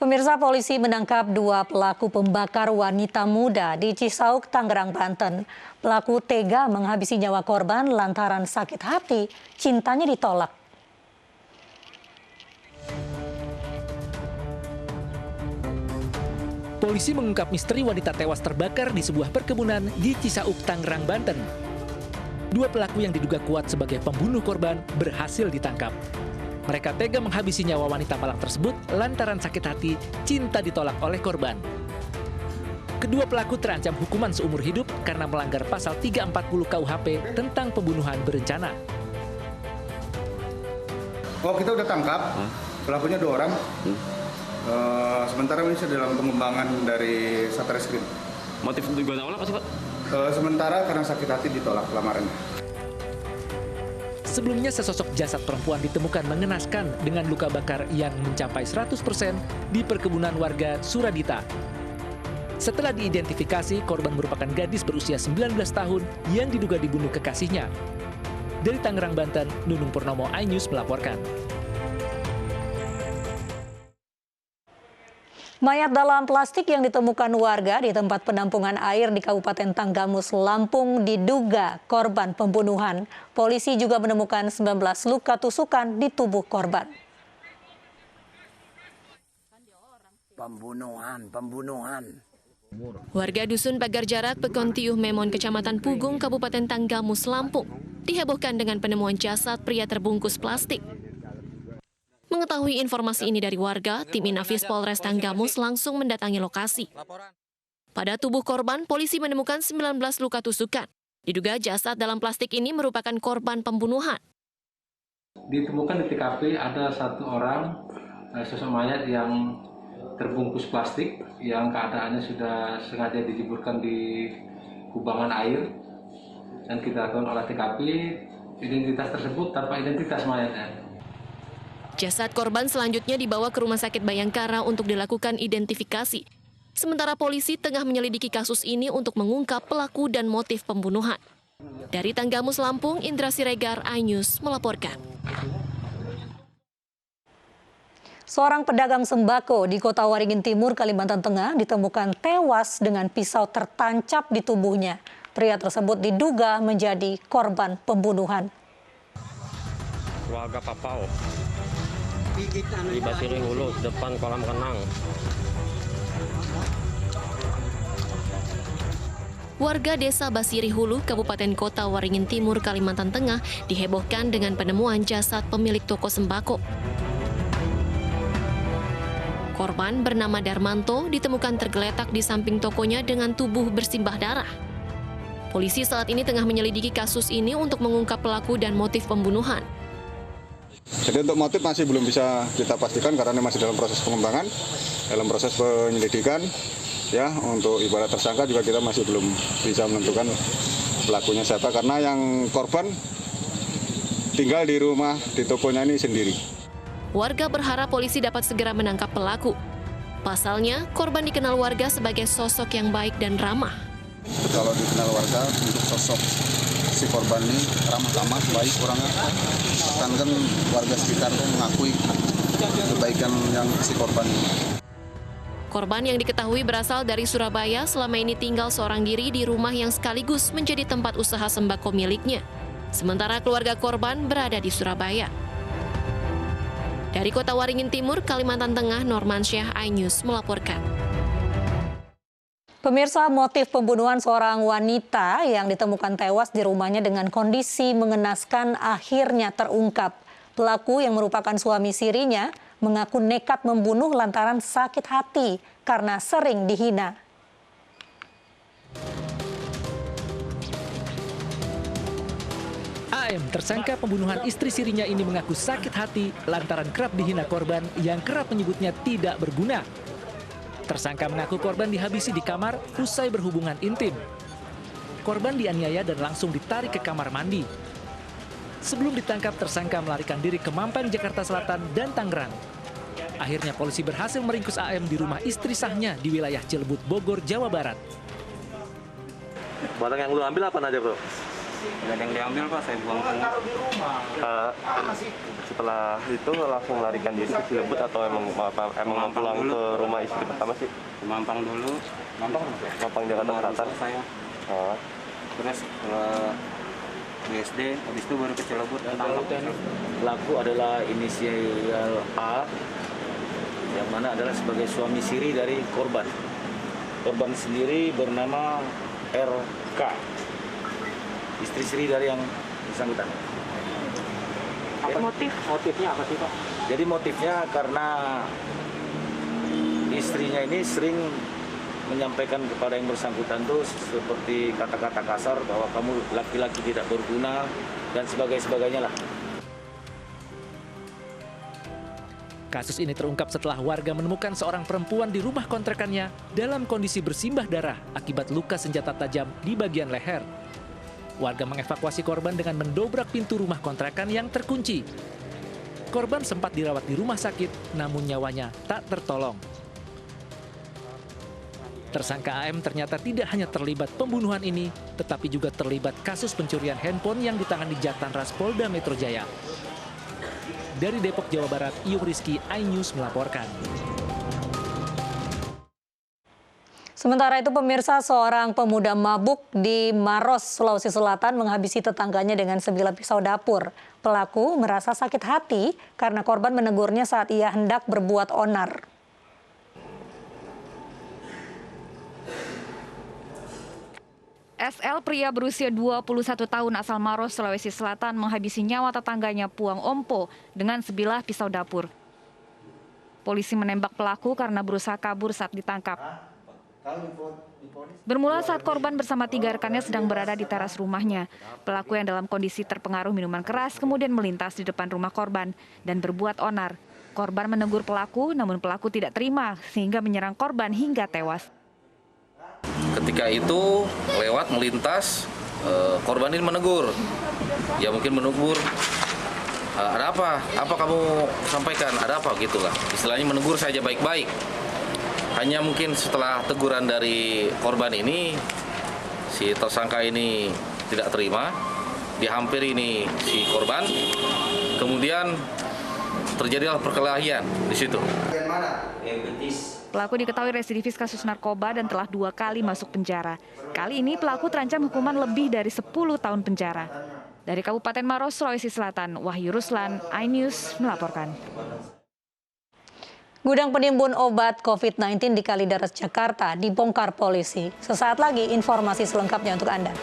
Pemirsa, polisi menangkap dua pelaku pembakar wanita muda di Cisauk, Tangerang, Banten. Pelaku tega menghabisi nyawa korban lantaran sakit hati, cintanya ditolak. Polisi mengungkap misteri wanita tewas terbakar di sebuah perkebunan di Cisauk, Tangerang, Banten. Dua pelaku yang diduga kuat sebagai pembunuh korban berhasil ditangkap. Mereka tega menghabisi nyawa wanita malang tersebut lantaran sakit hati, cinta ditolak oleh korban. Kedua pelaku terancam hukuman seumur hidup karena melanggar pasal 340 KUHP tentang pembunuhan berencana. Oh, kita udah tangkap, pelakunya 2 orang. Sementara ini dalam pengembangan dari Satreskrim. Motif tujuan awal apa sih, Pak? Sementara karena sakit hati ditolak lamarannya. Sebelumnya sesosok jasad perempuan ditemukan mengenaskan dengan luka bakar yang mencapai 100% di perkebunan warga Suradita. Setelah diidentifikasi, korban merupakan gadis berusia 19 tahun yang diduga dibunuh kekasihnya. Dari Tangerang, Banten, Nunung Purnomo, iNews melaporkan. Mayat dalam plastik yang ditemukan warga di tempat penampungan air di Kabupaten Tanggamus, Lampung diduga korban pembunuhan. Polisi juga menemukan 19 luka tusukan di tubuh korban. Pembunuhan. Warga Dusun Pagar Jarak, Pekontiuh Memon, Kecamatan Pugung, Kabupaten Tanggamus, Lampung, dihebohkan dengan penemuan jasad pria terbungkus plastik. Mengetahui informasi ini dari warga, tim Inafis Polres Tanggamus langsung mendatangi lokasi. Pada tubuh korban, polisi menemukan 19 luka tusukan. Diduga jasad dalam plastik ini merupakan korban pembunuhan. Ditemukan di TKP ada 1 orang sosok mayat yang terbungkus plastik yang keadaannya sudah sengaja dijeburkan di kubangan air. Dan kita lakukan olah TKP, identitas tersebut tanpa identitas mayatnya. Jasad korban selanjutnya dibawa ke Rumah Sakit Bayangkara untuk dilakukan identifikasi. Sementara polisi tengah menyelidiki kasus ini untuk mengungkap pelaku dan motif pembunuhan. Dari Tanggamus, Lampung, Indra Siregar, iNews melaporkan. Seorang pedagang sembako di Kota Waringin Timur, Kalimantan Tengah ditemukan tewas dengan pisau tertancap di tubuhnya. Pria tersebut diduga menjadi korban pembunuhan. Warga Papau di Basiri Hulu, depan kolam renang. Warga Desa Basiri Hulu, Kabupaten Kota Waringin Timur, Kalimantan Tengah dihebohkan dengan penemuan jasad pemilik toko sembako. Korban bernama Darmanto ditemukan tergeletak di samping tokonya dengan tubuh bersimbah darah. Polisi saat ini tengah menyelidiki kasus ini untuk mengungkap pelaku dan motif pembunuhan. Jadi untuk motif masih belum bisa kita pastikan karena masih dalam proses pengembangan, dalam proses penyelidikan. Ya, untuk ibarat tersangka juga kita masih belum bisa menentukan pelakunya siapa karena yang korban tinggal di rumah di tokonya ini sendiri. Warga berharap polisi dapat segera menangkap pelaku. Pasalnya, korban dikenal warga sebagai sosok yang baik dan ramah. Kalau dikenal warga untuk sosok si korban ini ramah tamah, baik orangnya. Kan warga sekitar tuh mengakui kebaikan yang si korban ini. Korban yang diketahui berasal dari Surabaya selama ini tinggal seorang diri di rumah yang sekaligus menjadi tempat usaha sembako miliknya. Sementara keluarga korban berada di Surabaya. Dari Kota Waringin Timur, Kalimantan Tengah, Normansyah, iNews melaporkan. Pemirsa, motif pembunuhan seorang wanita yang ditemukan tewas di rumahnya dengan kondisi mengenaskan akhirnya terungkap. Pelaku yang merupakan suami sirinya mengaku nekat membunuh lantaran sakit hati karena sering dihina. AM, tersangka pembunuhan istri sirinya ini mengaku sakit hati lantaran kerap dihina korban yang kerap menyebutnya tidak berguna. Tersangka mengaku korban dihabisi di kamar usai berhubungan intim. Korban dianiaya dan langsung ditarik ke kamar mandi. Sebelum ditangkap, tersangka melarikan diri ke Mampang, Jakarta Selatan dan Tangerang. Akhirnya polisi berhasil meringkus AM di rumah istri sahnya di wilayah Cilebut, Bogor, Jawa Barat. Barang yang lu ambil apa aja, Bro? Nggak ada yang diambil Pak, saya buang semua. Setelah itu langsung melarikan diri ke Cilebut atau emang pulang ke rumah istri pertama sih? Mampang dulu. Mampang Jakarta Selatan. Saya. Oh. Terus ke BSD, habis itu baru ke Cilebut. Pelaku adalah inisial A, yang mana adalah sebagai suami siri dari korban. Korban sendiri bernama RK, istri siri dari yang bersangkutan. Motifnya apa sih Pak? Jadi motifnya karena istrinya ini sering menyampaikan kepada yang bersangkutan tuh seperti kata-kata kasar bahwa kamu laki-laki tidak berguna dan sebagainya lah. Kasus ini terungkap setelah warga menemukan seorang perempuan di rumah kontrakannya dalam kondisi bersimbah darah akibat luka senjata tajam di bagian leher. Warga mengevakuasi korban dengan mendobrak pintu rumah kontrakan yang terkunci. Korban sempat dirawat di rumah sakit, namun nyawanya tak tertolong. Tersangka AM ternyata tidak hanya terlibat pembunuhan ini, tetapi juga terlibat kasus pencurian handphone yang ditangani Jatanras Polda Metro Jaya. Dari Depok, Jawa Barat, Iyung Rizky, iNews melaporkan. Sementara itu pemirsa, seorang pemuda mabuk di Maros, Sulawesi Selatan menghabisi tetangganya dengan sebilah pisau dapur. Pelaku merasa sakit hati karena korban menegurnya saat ia hendak berbuat onar. SL pria berusia 21 tahun asal Maros, Sulawesi Selatan menghabisi nyawa tetangganya Puang Ompo dengan sebilah pisau dapur. Polisi menembak pelaku karena berusaha kabur saat ditangkap. Bermula saat korban bersama 3 rekannya sedang berada di teras rumahnya. Pelaku yang dalam kondisi terpengaruh minuman keras kemudian melintas di depan rumah korban dan berbuat onar. Korban menegur pelaku, namun pelaku tidak terima sehingga menyerang korban hingga tewas. Ketika itu lewat melintas, korban ini menegur. Ya mungkin menegur, ada apa? Apa kamu sampaikan? Ada apa? Gitulah. Istilahnya menegur saja baik-baik. Hanya mungkin setelah teguran dari korban ini, si tersangka ini tidak terima, dihampiri ini si korban, kemudian terjadilah perkelahian di situ. Pelaku diketahui residivis kasus narkoba dan telah 2 kali masuk penjara. Kali ini pelaku terancam hukuman lebih dari 10 tahun penjara. Dari Kabupaten Maros, Sulawesi Selatan, Wahyu Ruslan, iNews melaporkan. Gudang penimbun obat COVID-19 di Kalideres, Jakarta dibongkar polisi. Sesaat lagi informasi selengkapnya untuk Anda.